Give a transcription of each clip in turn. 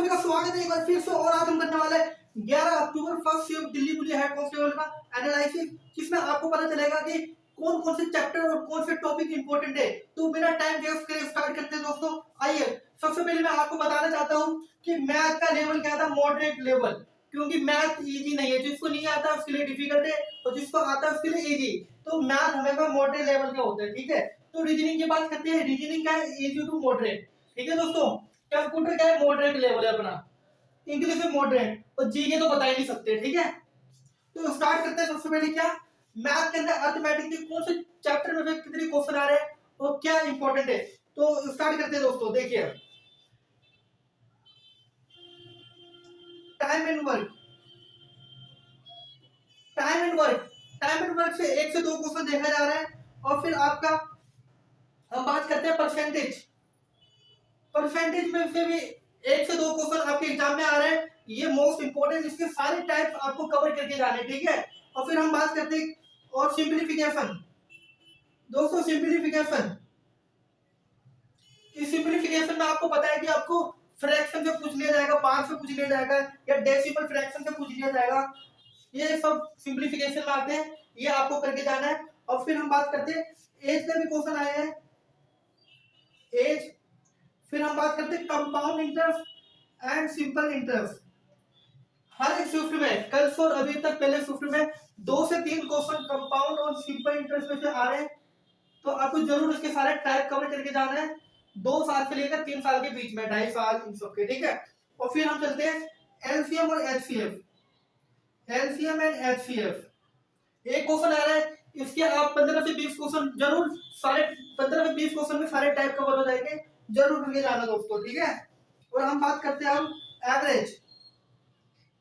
सभी का स्वागत है एक बार फिर से। और आज हम करने वाले 11 October first shift Delhi police head constable का एनालिसिस, जिसमें आपको पता चलेगा कि कौन कौन से चैप्टर और कौन से टॉपिक इंपॉर्टेंट है। तो बिना टाइम वेस्ट करे स्टार्ट करते हैं दोस्तों। आइए, सबसे पहले मैं आपको बताना चाहता हूँ कि मैथ का लेवल क्या था, मॉडरेट लेवल। क्योंकि मैथ इजी नहीं है, जिसको नहीं आता उसके लिए डिफिकल्ट है और जिसको आता है उसके लिए इजी। तो मैथ हमेशा मॉडरेट लेवल का होता है, ठीक है। तो रीजनिंग की बात करते हैं। रीजनिंग का है इजी टू मॉडरेट, ठीक है दोस्तों। कंप्यूटर क्या है, मॉडरेट लेवल है अपना। इंग्लिश में मॉडरेट और जीके तो बता ही नहीं सकते, ठीक है। तो स्टार्ट करते हैं। सबसे पहले क्या, मैथ के अंदर अर्थमेटिक के कौन से चैप्टर में से कितने क्वेश्चन आ रहे हैं और क्या इंपॉर्टेंट है। तो स्टार्ट करते हैं दोस्तों। देखिए, time and work. Time and work, time and work से 1 से 2 क्वेश्चन देखा जा रहा है। और फिर आपका हम बात करते हैं परसेंटेज। परसेंटेज में से भी 1 से 2 क्वेश्चन आपके एग्जाम में आ रहे हैं। ये मोस्ट इंपोर्टेंट, इसके सारे टाइप आपको कवर करके जाने, ठीक है। और फिर हम बात करते हैं और सिंपलीफिकेशन। दोस्तों सिंपलीफिकेशन, इस सिंपलीफिकेशन में आपको पता है कि आपको फ्रैक्शन से पूछ लिया जाएगा, पांच से पूछ लिया जाएगा या डेसिमल फ्रैक्शन से पूछ लिया जाएगा। ये सब सिंपलीफिकेशन में आते हैं, ये आपको करके जाना है। और फिर हम बात करते हैं एज का भी क्वेश्चन आए हैं, एज। फिर हम बात करते हैं compound interest and simple interest. हर एक शिफ्ट में कल से और अभी तक पहले शिफ्ट में 2 से 3 क्वेश्चन कंपाउंड और सिंपल इंटरेस्ट में से आ रहे हैं। तो आपको जरूर इसके सारे टाइप कवर करके जाना है, 2 साल से लेकर 3 साल के बीच में, 2.5 साल इन सब के, ठीक है। और फिर हम चलते हैं एलसीएम और एचसीएफ। एलसीएम एंड एचसीएफ एक क्वेश्चन आ रहा है, इसके आप 15 से 20 क्वेश्चन जरूर, सारे 15 से 20 क्वेश्चन में सारे टाइप कवर हो जाएंगे, जरूर करके जाना दोस्तों, ठीक है। और हम बात करते हैं हम एवरेज।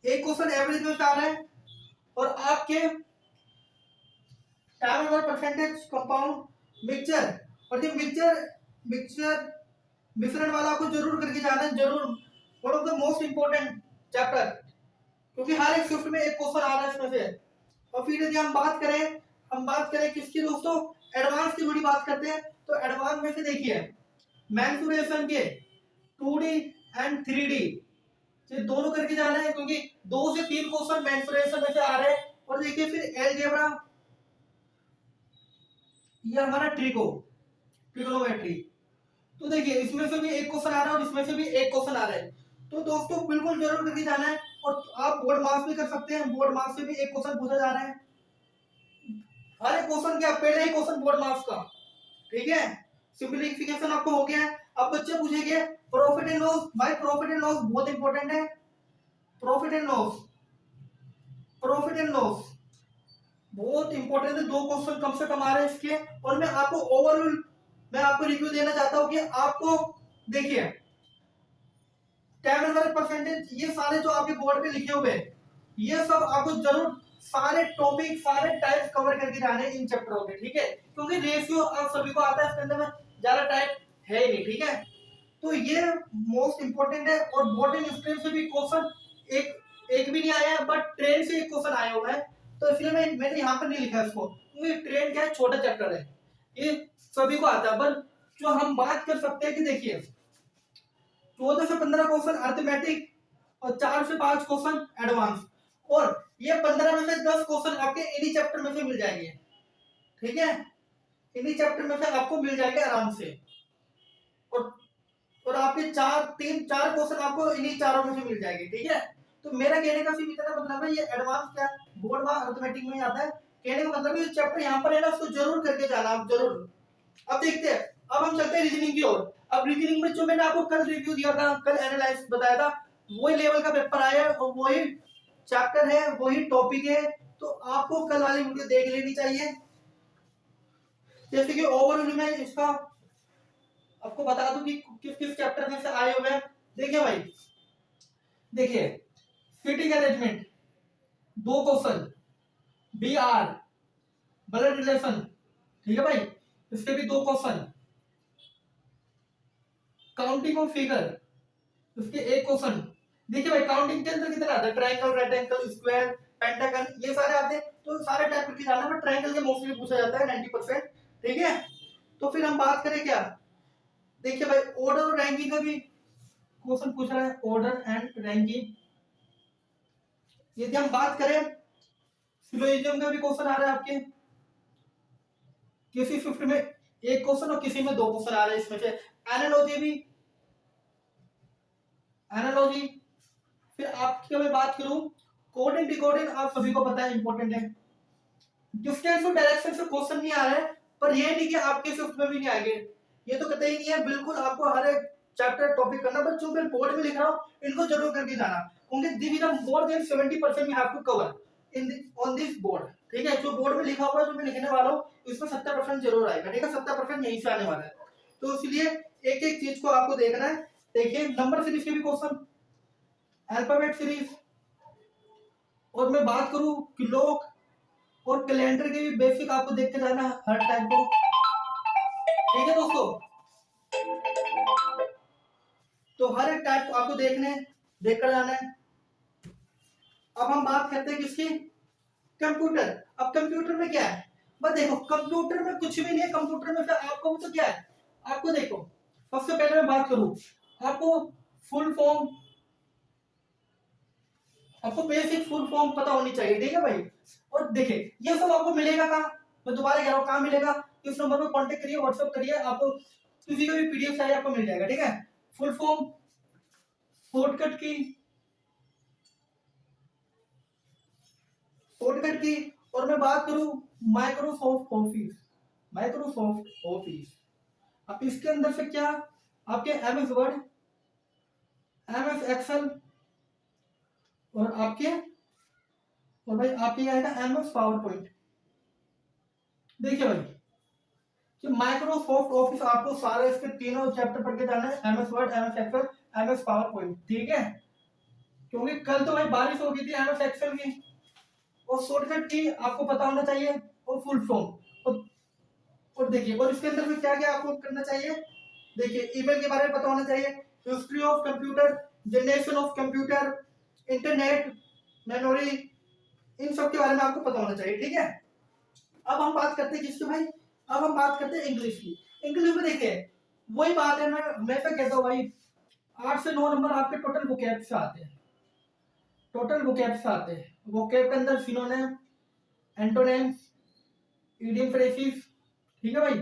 एक क्वेश्चन एवरेज में आ रहा है और आपके टाइम और परसेंटेज, कंपाउंड, मिक्सचर। और ये मिक्सचर मिश्रण वाला आपको जरूर करके जाना है, जरूर। One of the most important chapter, क्योंकि हर एक शिफ्ट में एक क्वेश्चन आ रहा है इसमें से। और फिर यदि हम बात करें किसकी दोस्तों, एडवांस की थोड़ी बात करते हैं। तो एडवांस में से देखिए, मेंसुरेशन के 2D एंड 3D, ये दोनों करके जाना है, क्योंकि 2 से 3 क्वेश्चन मेंसुरेशन में से आ रहे हैं। और देखिए फिर अलजेब्रा, ये हमारा ट्रिगोनोमेट्री। तो देखिए इसमें से भी एक क्वेश्चन आ रहा है और इसमें से भी एक क्वेश्चन आ रहा है। तो दोस्तों बिल्कुल जरूर करके जाना है। और आप बोर्ड मार्क्स भी कर सकते हैं, बोर्ड मार्क्स से भी एक क्वेश्चन पूछा जा रहा है। हर एक क्वेश्चन क्या, पहले ही क्वेश्चन बोर्ड मार्क्स का, ठीक है। सिंपलीफिकेशन आपको हो गया है। अब बच्चे पूछेंगे प्रॉफिट एंड लॉस। भाई प्रॉफिट एंड लॉस बहुत इंपॉर्टेंट है। Profit and loss, profit and loss बहुत इंपॉर्टेंट है। 2 क्वेश्चन कम से कम आ रहे हैं इसके। और मैं आपको ओवरऑल मैं आपको रिव्यू देना चाहता हूं कि आपको देखिए टाइम एंड परसेंटेज, ये सारे जो आपके बोर्ड पे लिखे हुए हैं, ये सब आपको जरूर सारे टॉपिक, सारे टाइप कवर करके जाने हैं इन चैप्टरों के, ठीक है। क्योंकि रेशियो आप सभी को आता है, इसके अंदर में ज्यादा टाइप है ही नहीं, ठीक है। तो ये मोस्ट इंपोर्टेंट है। और बोर्डिंग स्ट्रीम से भी क्वेश्चन एक भी नहीं आया है, बट ट्रेन से एक क्वेश्चन आया हुआ है। तो इसलिए मैंने यहाँ पर नहीं लिखा इसको, क्योंकि ट्रेन क्या है, छोटा चैप्टर है, ये सभी को आता है। पर जो हम बात कर सकते हैं कि देखिए 14 से 15 क्वेश्चन अर्थमेटिक और 4 से 5 क्वेश्चन एडवांस। और ये 15 में से 10 क्वेश्चन आपके इन्हीं चैप्टर में से मिल जाएंगे, ठीक है। इन्हीं चैप्टर में से आपको मिल जाएंगे आराम से। और आपके 4 क्वेश्चन आपको इन्हीं चारों में से मिल जाएंगे, ठीक है। तो मेरा कहने का सिर्फ इतना मतलब है, ये एडवांस क्या बोर्ड में अर्थमेटिक में आता है। कहने का मतलब ये चैप्टर यहाँ पर है ना, उसको जरूर करके जाना आप, जरूर। अब देखते हैं, अब हम चलते हैं रीजनिंग की ओर। अब रीजनिंग में जो मैंने आपको कल रिव्यू दिया था, कल एनालाइज बताया था, वही लेवल का पेपर आया है और वही चैप्टर है, वही टॉपिक है। तो आपको कल वाली वीडियो देख लेनी चाहिए। जैसे कि ओवरऑल में इसका आपको बता दूं कि किस किस चैप्टर में से आए हुए हैं। देखिए भाई, देखिए seating arrangement 2 question, BR blood relation, ठीक है भाई, इसके भी 2 क्वेश्चन। काउंटिंग ऑफ फिगर, इसके 1 क्वेश्चन। देखिए भाई काउंटिंग के अंदर कितना आता है, ट्रायंगल, रेक्टेंगल, स्क्वायर, पेंटागन, ये सारे आते हैं। तो सारे टाइप के जाना, बट ट्रायंगल के मोस्टली पूछा जाता है 90%, ठीक है। तो फिर हम बात करें क्या, देखिए भाई ऑर्डर और रैंकिंग का भी क्वेश्चन पूछ रहा है ऑर्डर एंड रैंकिंग। यदि हम बात करें सिलोजिज्म का भी क्वेश्चन आ रहा है आपके, किसी शिफ्ट में एक क्वेश्चन और किसी में दो क्वेश्चन आ रहे हैं इसमें से। एनालॉजी भी, एनालॉजी। फिर आपकी मैं बात करूं कोडिंग डिकोडिंग, आप सभी को पता है इंपॉर्टेंट है। डिस्टेंस और डायरेक्शन से क्वेश्चन नहीं आ रहे हैं, पर ये नहीं कि आपके शिफ्ट में भी नहीं आएंगे, ये तो कतई नहीं है। बिल्कुल आपको हर एक चैप्टर टॉपिक करना, पर जो मैं बोर्ड में लिख रहा हूँ इनको जरूर करके जाना, क्योंकि this is more than 70% you have to cover in on this board. ठीक है, जो बोर्ड में लिखा हुआ है जो मैं लिखने वाला हूँ इसमें 70% जरूर आएगा। ठीक है, 70% यहीं से आने वाला है, तो इसलिए एक एक चीज को आपको देखना है। देखिए नंबर सीरीज के भी क्वेश्चन, अल्फाबेट सीरीज, और मैं बात करूं क्लॉक और कैलेंडर के भी बेसिक आपको देखते जाना हर टाइप को। ठीक है दोस्तों, तो हर एक टाइप को आपको देख कर जाना है। अब हम बात करते हैं किसकी, कंप्यूटर। अब कंप्यूटर में क्या है, बस देखो कंप्यूटर में कुछ भी नहीं है। कंप्यूटर में फिर आपको तो क्या है, आपको देखो सबसे पहले मैं बात करूं, आपको फुल फॉर्म, आपको बेसिक फुल फॉर्म पता होनी चाहिए। ठीक है भाई, और देखिए ये सब आपको मिलेगा कहाँ, मैं दोबारा कह रहा हूँ कहाँ मिलेगा, इस नंबर पर कांटेक्ट करिए, व्हाट्सएप करिए, आपको किसी का भी पीडीएफ चाहिए आपको मिल जाएगा। ठीक है, फुल फॉर्म, शॉर्टकट की। और मैं बात करूं माइक्रोसॉफ्ट ऑफिस, माइक्रोसॉफ्ट ऑफिस, अब इसके अंदर से क्या, आपके एमएस वर्ड, एमएस एक्सेल, और आपके, और भाई आपके क्या आएगा एमएस पावर पॉइंट। देखिए भाई कि माइक्रोसॉफ्ट ऑफिस आपको सारा इसके तीनों चैप्टर पढ़ के जाना है, MS Word, MS Excel, MS PowerPoint. ठीक है, क्योंकि कल तो भाई बारिश हो गई थी एमएस एक्सेल की, और शॉर्टकट की आपको पता होना चाहिए, और फुल फॉर्म, और देखिए और इसके अंदर में क्या क्या आपको करना चाहिए। देखिए ईमेल के बारे में पता होना चाहिए, history of computer, generation of computer, internet, memory, इन सब के बारे में आपको पता होना चाहिए। ठीक है, अब हम बात करते हैं किसकी भाई, अब हम बात करते हैं इंग्लिश की। इंग्लिश में देखिए वही बात है, मैं तो कहता हूँ भाई 8 से 9 नंबर आपके टोटल वोकैब से आते हैं, टोटल वोकैब से आते हैं। वोकैब के अंदर सिनोनिम, एंटोनिम्स, इडियम फ्रेजेस। ठीक है भाई,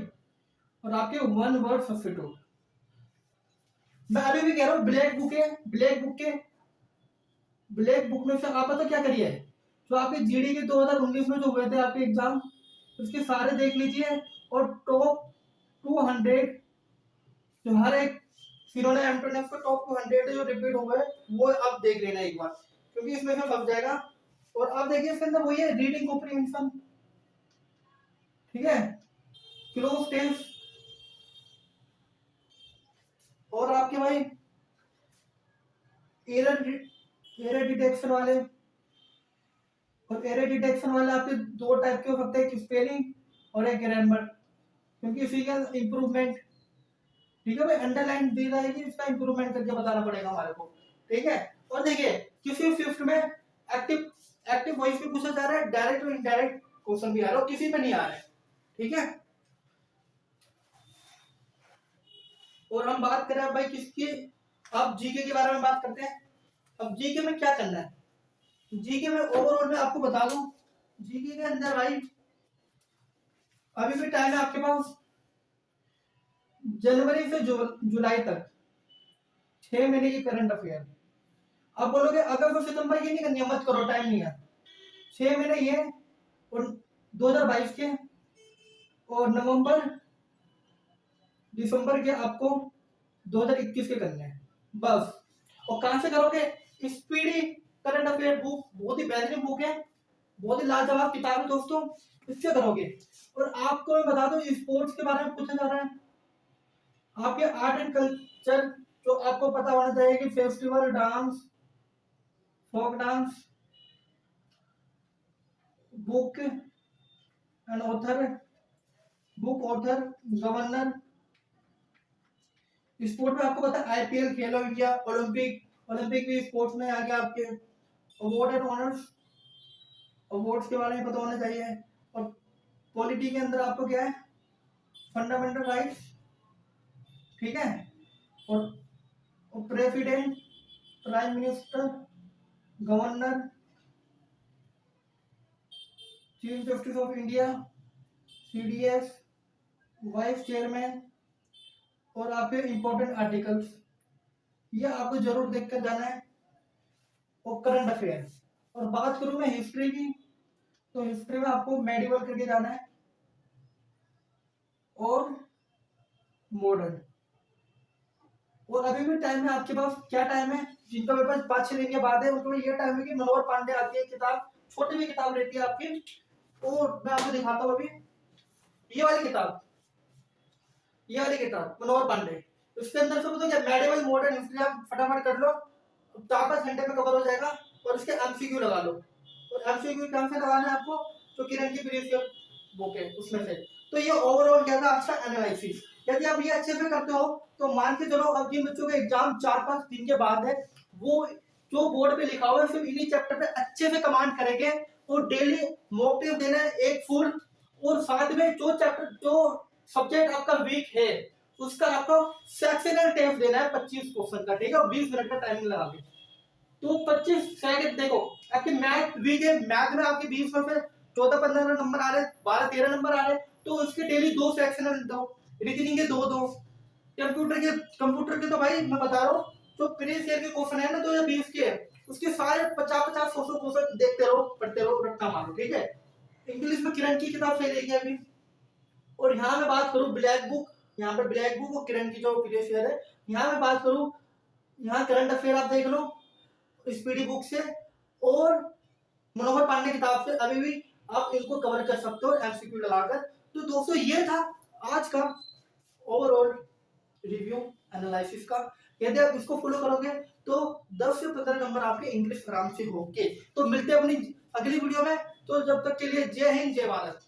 और आपके वन वर्ड सब्स्टिट्यूट। मैं अभी भी कह रहा हूँ ब्लैक बुक में से आप पता क्या करिए, जो आपके जीडी के 2019 में जो हुए थे आपके एग्जाम, उसके सारे देख लीजिए, और टॉप 200 जो हर एक सिनोनिम एंटोनिम्स के टॉप 200 जो रिपीट हो गए वो आप देख लेना एक बार, क्योंकि इसमें से लग जाएगा। और आप देखिए इसके अंदर वही है रीडिंग कॉम्प्रिहेंशन। ठीक है, क्लोज टेंस, और आपके भाई एरर डिटेक्शन वाले, और एरर डिटेक्शन वाले आपके दो टाइप के हो सकते हैं, एक स्पेलिंग और एक ग्रामर, क्योंकि इसी का इम्प्रूवमेंट। ठीक है भाई, अंडरलाइन दी जाएगी, इसका इम्प्रूवमेंट करके बताना पड़ेगा हमारे को। ठीक है, और देखिए किसी शिफ्ट में एक्टिव एक्टिव वॉइस भी पूछा जा रहा है, डायरेक्ट और इनडायरेक्ट क्वेश्चन भी आ रहा है, किसी में नहीं आ रहा है। ठीक है, और हम बात करें भाई किसकी, अब जीके के बारे में बात करते हैं। अब जीके में क्या करना है, जीके में ओवरऑल में आपको बता दूं, जीके के अंदर भाई अभी भी टाइम है आपके पास, जनवरी से जुलाई तक 6 महीने की करंट अफेयर। अब बोलोगे अगस्त और सितंबर की नहीं करनी है, मत करो, टाइम नहीं है। 6 महीने ये और 2022 के, और नवंबर दिसंबर के आपको 2021 के करने हैं बस। और कहां से करोगे, स्पीडी करंट अफेयर बुक, बहुत ही बेहतरीन बुक है, बहुत ही लाजवाब किताब है दोस्तों, इससे करोगे। और आपको मैं बता दूं स्पोर्ट्स के बारे में पूछा जा रहा है, आपके आर्ट एंड कल्चर जो आपको पता होना चाहिए कि festival dance, folk dance, book and author, book author, governor. Sport में आपको पता है IPL, Khelo India, Olympic, Olympic भी स्पोर्ट्स में आ गया आपके। अवार्ड एंड ऑनर्स, अवार्ड्स के बारे में पता होना चाहिए। और पॉलिटी के अंदर आपको क्या है, फंडामेंटल राइट्स। ठीक है, और president, prime minister, governor, chief justice of India, CDS, vice chairman और आपके इंपॉर्टेंट आर्टिकल्स, ये आपको जरूर देख कर जाना है। और करंट अफेयर, और बात करूं मैं हिस्ट्री की, तो हिस्ट्री में आपको मेडिवल करके जाना है और मॉडर्न। और अभी भी टाइम है आपके पास, क्या टाइम है, जिनका पेपर 5-6 दिन के बाद है उसमें ये टाइम है कि मनोहर पांडे आती है किताब, छोटी भी किताब रहती है आपकी, और मैं आपको दिखाता हूँ अभी ये वाली किताब, ये वाली किताब मनोहर पांडे, उसके अंदर से तो क्या मेडिवल मॉडर्न हिस्ट्री आप फटाफट कर लो, 4-5 घंटे में कवर हो जाएगा। और उसके एमसीक्यू लगा लो, और एमसीक्यू कहाँ से लगाना है आपको, जो किरण की प्रीवियस बुक है उसमें से। तो ये ओवरऑल क्या था अच्छा एनालिसिस। यदि आप ये अच्छे से करते हो तो मान के चलो अब जिन बच्चों का एग्जाम 4-5 दिन के बाद है, वो जो बोर्ड पे लिखा हुआ है सिर्फ इन्हीं चैप्टर पे अच्छे से कमांड करेंगे, और डेली मॉक टेस्ट देना है एक फुल, और साथ में जो चैप्टर जो सब्जेक्ट आपका वीक है उसका आपको सेक्शनल टेस्ट देना है 25 क्वेश्चन का, ठीक है, 20 मिनट का टाइमिंग लगा के। तो 25 सेकंड देखो, आपके मैथ वीक है, मैथ में आपके 20 में से 14-15 नंबर आ रहे, 12-13 नंबर आ रहे, तो उसके डेली 2 सेक्शनल दो, रीजनिंग के 2-2, कंप्यूटर के तो भाई मैं बता रहा हूँ, जो प्रीवियस ईयर के क्वेश्चन है ना 2020 के, उसके सारे 50-50 क्वेश्चन देखते रहो, पढ़ते रहो, रट्टा मारो, ठीक है। इंग्लिश में किरण की किताब सही रहेगी अभी। और यहाँ मैं बात करूँ ब्लैक बुक, यहाँ पे ब्लैक बुक और किरण की जो प्रीवियस ईयर है, यहाँ मैं बात करूँ, यहाँ करंट अफेयर आप देख लो स्पीडी बुक से और मनोहर पांडे किताब से, अभी भी आप इनको कवर कर सकते हो एमसीक्यू लगाकर। तो दोस्तों ये था आज का ओवरऑल रिव्यू एनालिसिस का। यदि आप इसको फॉलो करोगे तो 10 से 15 नंबर आपके इंग्लिश आराम से होंगे। तो मिलते हैं अपनी अगली वीडियो में, तो जब तक के लिए जय हिंद जय भारत।